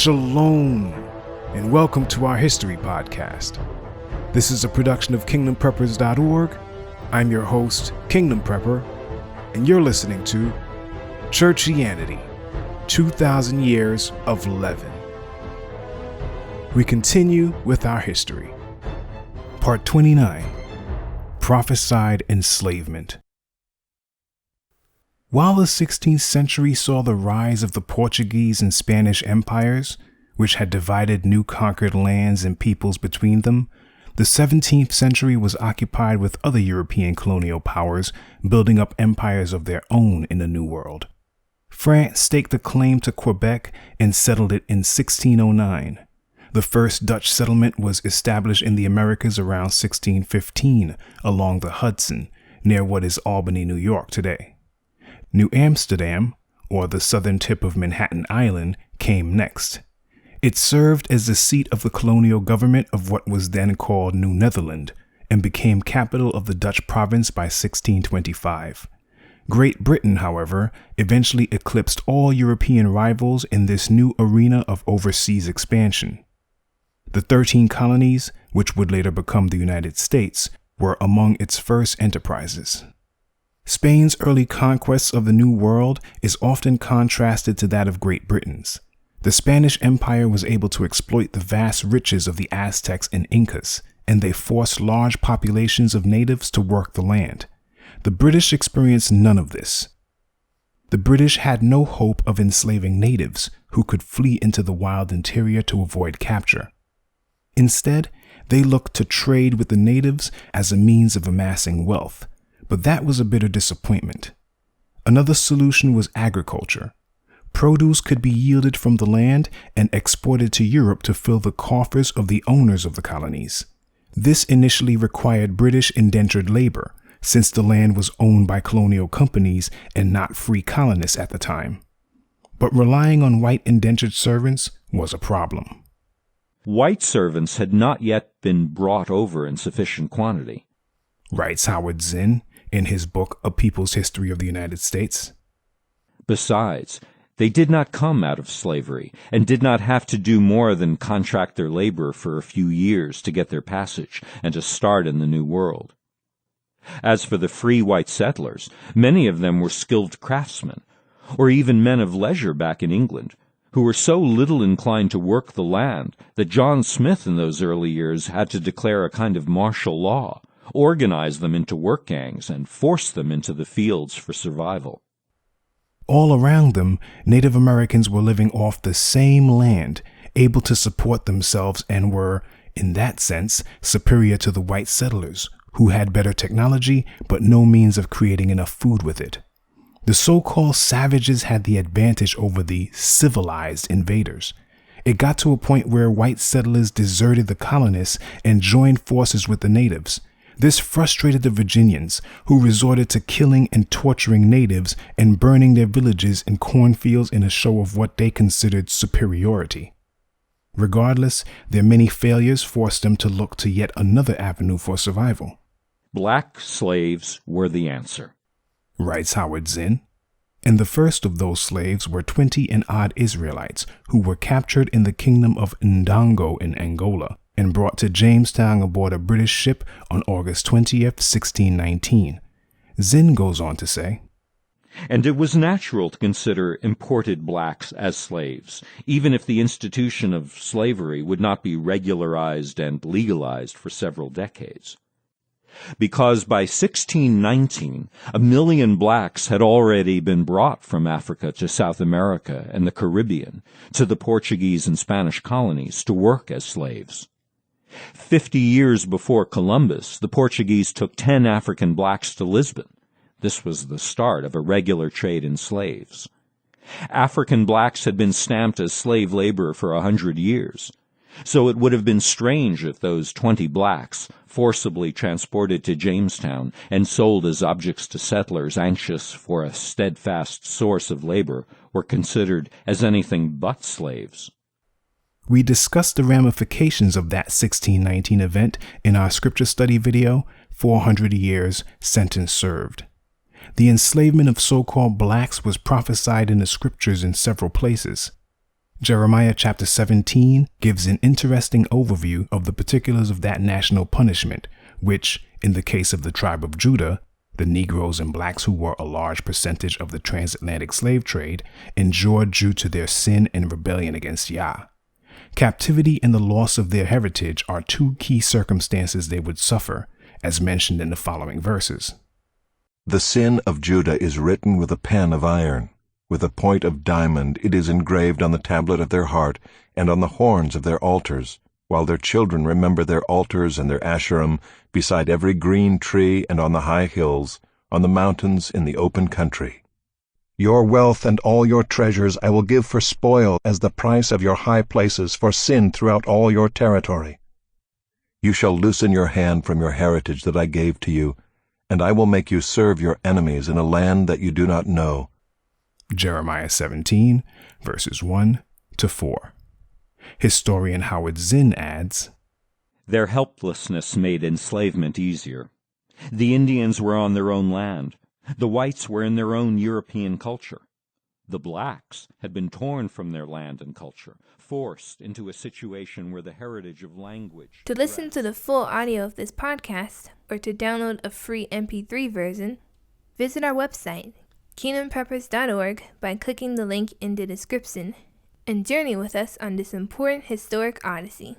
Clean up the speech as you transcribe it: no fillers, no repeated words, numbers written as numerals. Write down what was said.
Shalom, and welcome to our History Podcast. This is a production of KingdomPreppers.org. I'm your host, Kingdom Prepper, and you're listening to Churchianity, 2,000 Years of Leaven. We continue with our history. Part 29, Prophesied Enslavement. While the 16th century saw the rise of the Portuguese and Spanish empires, which had divided new conquered lands and peoples between them, the 17th century was occupied with other European colonial powers building up empires of their own in the New World. France staked a claim to Quebec and settled it in 1609. The first Dutch settlement was established in the Americas around 1615 along the Hudson, near what is Albany, New York today. New Amsterdam, or the southern tip of Manhattan Island, came next. It served as the seat of the colonial government of what was then called New Netherland and became capital of the Dutch province by 1625. Great Britain, however, eventually eclipsed all European rivals in this new arena of overseas expansion. The 13 colonies, which would later become the United States, were among its first enterprises. Spain's early conquests of the New World is often contrasted to that of Great Britain's. The Spanish Empire was able to exploit the vast riches of the Aztecs and Incas, and they forced large populations of natives to work the land. The British experienced none of this. The British had no hope of enslaving natives who could flee into the wild interior to avoid capture. Instead, they looked to trade with the natives as a means of amassing wealth. But that was a bitter disappointment. Another solution was agriculture. Produce could be yielded from the land and exported to Europe to fill the coffers of the owners of the colonies. This initially required British indentured labor, since the land was owned by colonial companies and not free colonists at the time. But relying on white indentured servants was a problem. White servants had not yet been brought over in sufficient quantity, writes Howard Zinn in his book A People's History of the United States. Besides, they did not come out of slavery and did not have to do more than contract their labor for a few years to get their passage and to start in the New World. As for the free white settlers, many of them were skilled craftsmen, or even men of leisure back in England, who were so little inclined to work the land that John Smith in those early years had to declare a kind of martial law, organize them into work gangs, and force them into the fields for survival. All around them, Native Americans were living off the same land, able to support themselves and were, in that sense, superior to the white settlers, who had better technology but no means of creating enough food with it. The so-called savages had the advantage over the civilized invaders. It got to a point where white settlers deserted the colonists and joined forces with the natives. This frustrated the Virginians, who resorted to killing and torturing natives and burning their villages and cornfields in a show of what they considered superiority. Regardless, their many failures forced them to look to yet another avenue for survival. Black slaves were the answer, writes Howard Zinn. And the first of those slaves were 20 and odd Israelites who were captured in the kingdom of Ndongo in Angola and brought to Jamestown aboard a British ship on August 20th, 1619. Zinn goes on to say, and it was natural to consider imported blacks as slaves, even if the institution of slavery would not be regularized and legalized for several decades. Because by 1619, 1 million blacks had already been brought from Africa to South America and the Caribbean to the Portuguese and Spanish colonies to work as slaves. 50 years before Columbus, the Portuguese took 10 African blacks to Lisbon. This was the start of a regular trade in slaves. African blacks had been stamped as slave labor for 100 years. So it would have been strange if those 20 blacks, forcibly transported to Jamestown and sold as objects to settlers anxious for a steadfast source of labor, were considered as anything but slaves. We discussed the ramifications of that 1619 event in our scripture study video, 400 Years, Sentence Served. The enslavement of so-called blacks was prophesied in the scriptures in several places. Jeremiah chapter 17 gives an interesting overview of the particulars of that national punishment, which, in the case of the tribe of Judah, the Negroes and blacks who were a large percentage of the transatlantic slave trade, endured due to their sin and rebellion against Yah. Captivity and the loss of their heritage are two key circumstances they would suffer, as mentioned in the following verses. The sin of Judah is written with a pen of iron. With a point of diamond it is engraved on the tablet of their heart and on the horns of their altars, while their children remember their altars and their Asherim beside every green tree and on the high hills, on the mountains in the open country. Your wealth and all your treasures I will give for spoil as the price of your high places for sin throughout all your territory. You shall loosen your hand from your heritage that I gave to you, and I will make you serve your enemies in a land that you do not know. Jeremiah 17, verses 1 to 4. Historian Howard Zinn adds, Their helplessness made enslavement easier. The Indians were on their own land. The whites were in their own European culture. The blacks had been torn from their land and culture, forced into a situation where the heritage of language... To listen to the full audio of this podcast, or to download a free MP3 version, visit our website, kingdompreppers.org, by clicking the link in the description, and journey with us on this important historic odyssey.